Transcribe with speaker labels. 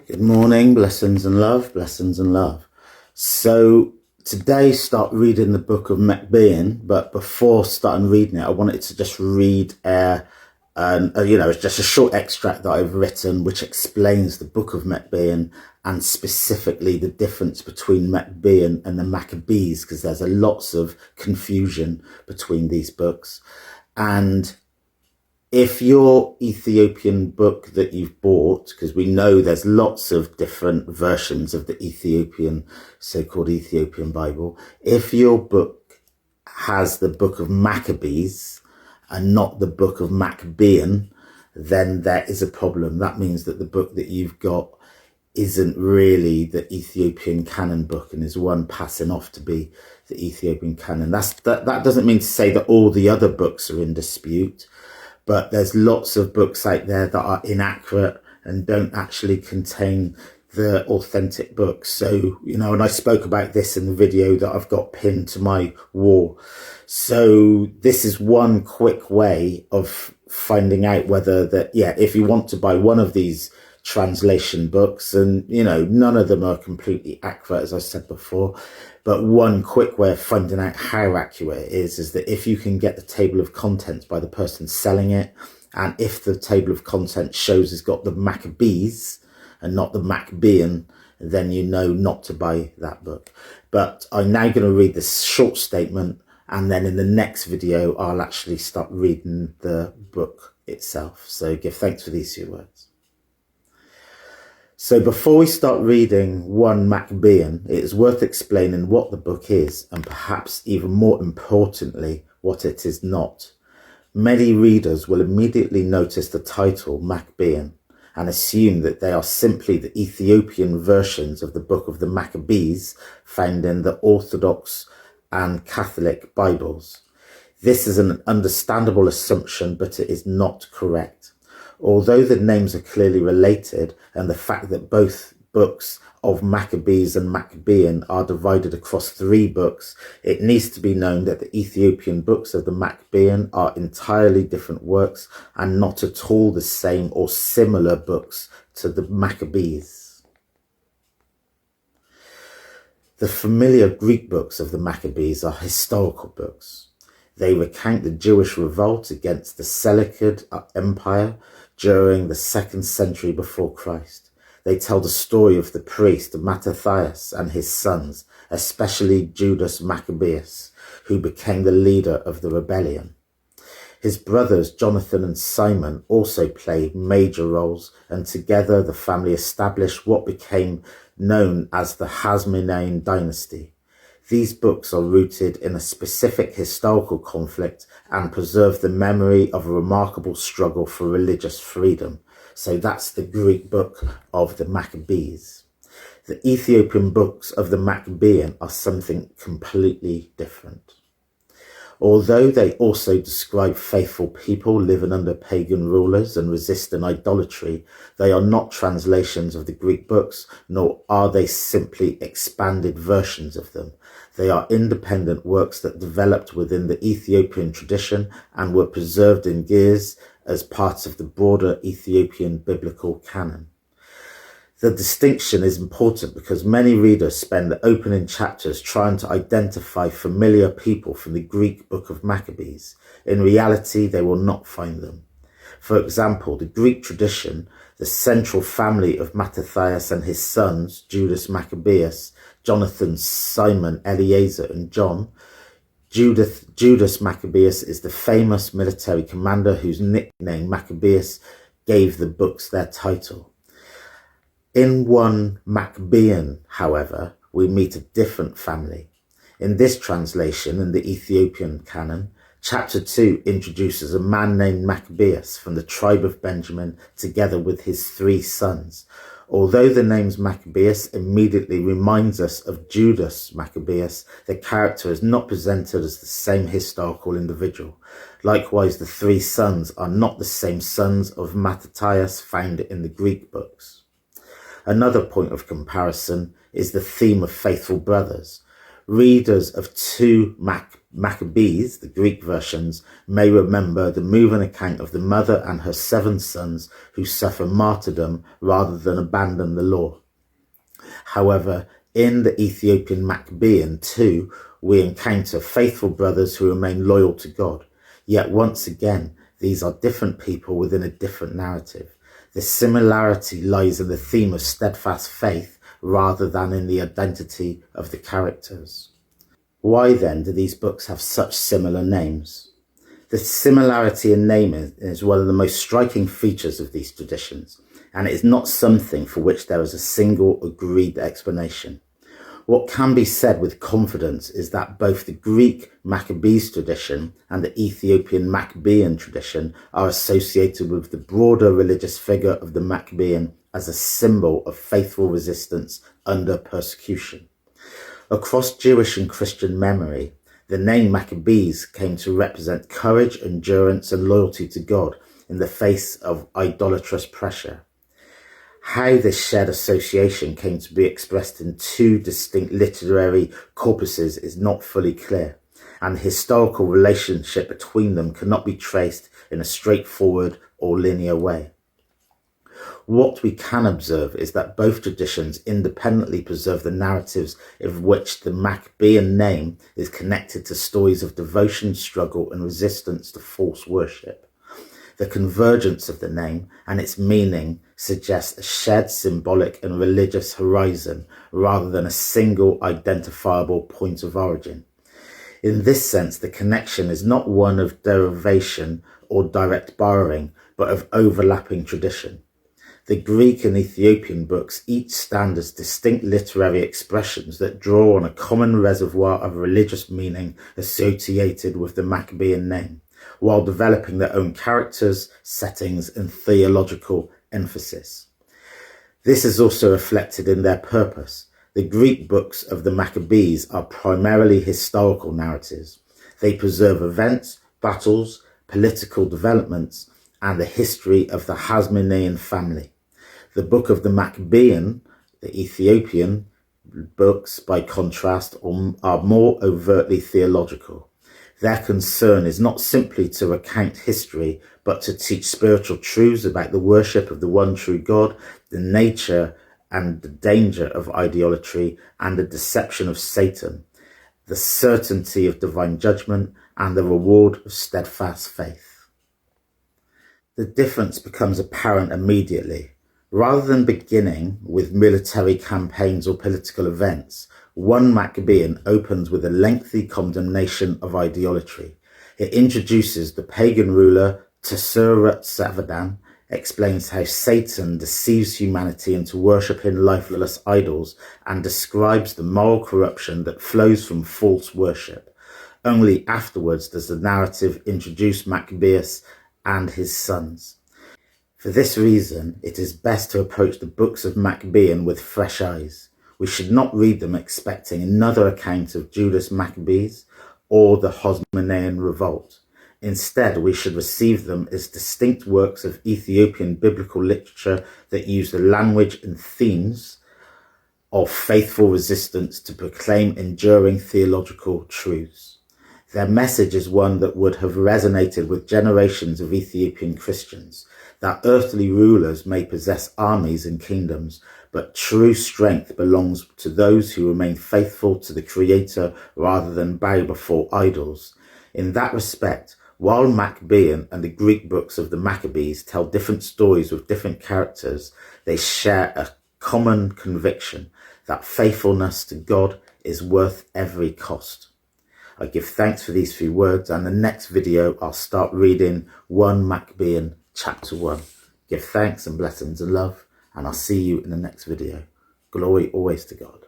Speaker 1: Good morning, blessings and love, blessings and love. So today start reading the book of Meqabyan, but before starting reading it, I wanted to just read it's just a short extract that I've written which explains the book of Meqabyan and specifically the difference between Meqabyan and the Maccabees, because there's a lots of confusion between these books. And if your Ethiopian book that you've bought, because we know there's lots of different versions of the Ethiopian, so-called Ethiopian Bible, if your book has the book of Maccabees and not the book of Meqabyan, then there is a problem. That means that the book that you've got isn't really the Ethiopian canon book and is one passing off to be the Ethiopian canon. That doesn't mean to say that all the other books are in dispute, but there's lots of books out there that are inaccurate and don't actually contain the authentic books. So, and I spoke about this in the video that I've got pinned to my wall. So this is one quick way of finding out whether if you want to buy one of these translation books, and none of them are completely accurate, as I said before, but one quick way of finding out how accurate it is that if you can get the table of contents by the person selling it, and if the table of contents shows it's got the Maccabees and not the Meqabyan, then you know not to buy that book. But I'm now going to read this short statement, and then in the next video I'll actually start reading the book itself. So give thanks for these few words. So before we start reading 1 Meqabyan, it is worth explaining what the book is, and perhaps even more importantly, what it is not. Many readers will immediately notice the title Meqabyan and assume that they are simply the Ethiopian versions of the book of the Maccabees found in the Orthodox and Catholic Bibles. This is an understandable assumption, but it is not correct. Although the names are clearly related, and the fact that both books of Maccabees and Meqabyan are divided across 3 books, it needs to be known that the Ethiopian books of the Meqabyan are entirely different works and not at all the same or similar books to the Maccabees. The familiar Greek books of the Maccabees are historical books. They recount the Jewish revolt against the Seleucid Empire during the 2nd century before Christ. They tell the story of the priest Mattathias and his sons, especially Judas Maccabeus, who became the leader of the rebellion. His brothers Jonathan and Simon also played major roles, and together the family established what became known as the Hasmonean dynasty. These books are rooted in a specific historical conflict and preserve the memory of a remarkable struggle for religious freedom. So that's the Greek book of the Maccabees. The Ethiopian books of the Meqabyan are something completely different. Although they also describe faithful people living under pagan rulers and resisting idolatry, they are not translations of the Greek books, nor are they simply expanded versions of them. They are independent works that developed within the Ethiopian tradition and were preserved in gears as part of the broader Ethiopian biblical canon. The distinction is important because many readers spend the opening chapters trying to identify familiar people from the Greek book of Maccabees. In reality, they will not find them. For example, the Greek tradition, the central family of Mattathias and his sons, Judas Maccabeus, Jonathan, Simon, Eleazar, and John. Judas Maccabeus is the famous military commander whose nickname Maccabeus gave the books their title. In 1 Meqabyan, however, we meet a different family. In this translation, in the Ethiopian canon, chapter 2 introduces a man named Maccabeus from the tribe of Benjamin together with his 3 sons. Although the name Maccabeus immediately reminds us of Judas Maccabeus, the character is not presented as the same historical individual. Likewise, the 3 sons are not the same sons of Mattathias found in the Greek books. Another point of comparison is the theme of faithful brothers. Readers of 2 Maccabees, the Greek versions, may remember the moving account of the mother and her 7 sons who suffer martyrdom rather than abandon the law. However, in the Ethiopian Meqabyan too, we encounter faithful brothers who remain loyal to God. Yet once again, these are different people within a different narrative. The similarity lies in the theme of steadfast faith rather than in the identity of the characters. Why then do these books have such similar names? The similarity in naming is one of the most striking features of these traditions, and it is not something for which there is a single agreed explanation. What can be said with confidence is that both the Greek Maccabees tradition and the Ethiopian Maccabean tradition are associated with the broader religious figure of the Maccabean as a symbol of faithful resistance under persecution. Across Jewish and Christian memory, the name Maccabees came to represent courage, endurance, and loyalty to God in the face of idolatrous pressure. How this shared association came to be expressed in 2 distinct literary corpuses is not fully clear, and the historical relationship between them cannot be traced in a straightforward or linear way. What we can observe is that both traditions independently preserve the narratives of which the Maccabean name is connected to stories of devotion, struggle, and resistance to false worship. The convergence of the name and its meaning suggests a shared symbolic and religious horizon rather than a single identifiable point of origin. In this sense, the connection is not one of derivation or direct borrowing, but of overlapping tradition. The Greek and Ethiopian books each stand as distinct literary expressions that draw on a common reservoir of religious meaning associated with the Maccabean name, while developing their own characters, settings, and theological emphasis. This is also reflected in their purpose. The Greek books of the Maccabees are primarily historical narratives. They preserve events, battles, political developments, and the history of the Hasmonean family. The book of the Maccabean, the Ethiopian books, by contrast, are more overtly theological. Their concern is not simply to recount history, but to teach spiritual truths about the worship of the one true God, the nature and the danger of idolatry and the deception of Satan, the certainty of divine judgment, and the reward of steadfast faith. The difference becomes apparent immediately. Rather than beginning with military campaigns or political events, 1 Maccabean opens with a lengthy condemnation of idolatry. It introduces the pagan ruler Tsurat explains how Satan deceives humanity into worshipping lifeless idols, and describes the moral corruption that flows from false worship. Only afterwards does the narrative introduce Maccabeus and his sons. For this reason, it is best to approach the books of Maccabean with fresh eyes. We should not read them expecting another account of Judas Maccabees or the Hasmonean revolt. Instead, we should receive them as distinct works of Ethiopian biblical literature that use the language and themes of faithful resistance to proclaim enduring theological truths. Their message is one that would have resonated with generations of Ethiopian Christians, that earthly rulers may possess armies and kingdoms, but true strength belongs to those who remain faithful to the Creator rather than bow before idols. In that respect, while Maccabean and the Greek books of the Maccabees tell different stories with different characters, they share a common conviction that faithfulness to God is worth every cost. I give thanks for these few words, and the next video I'll start reading 1 Maccabean chapter 1. Give thanks and blessings and love, and I'll see you in the next video. Glory always to God.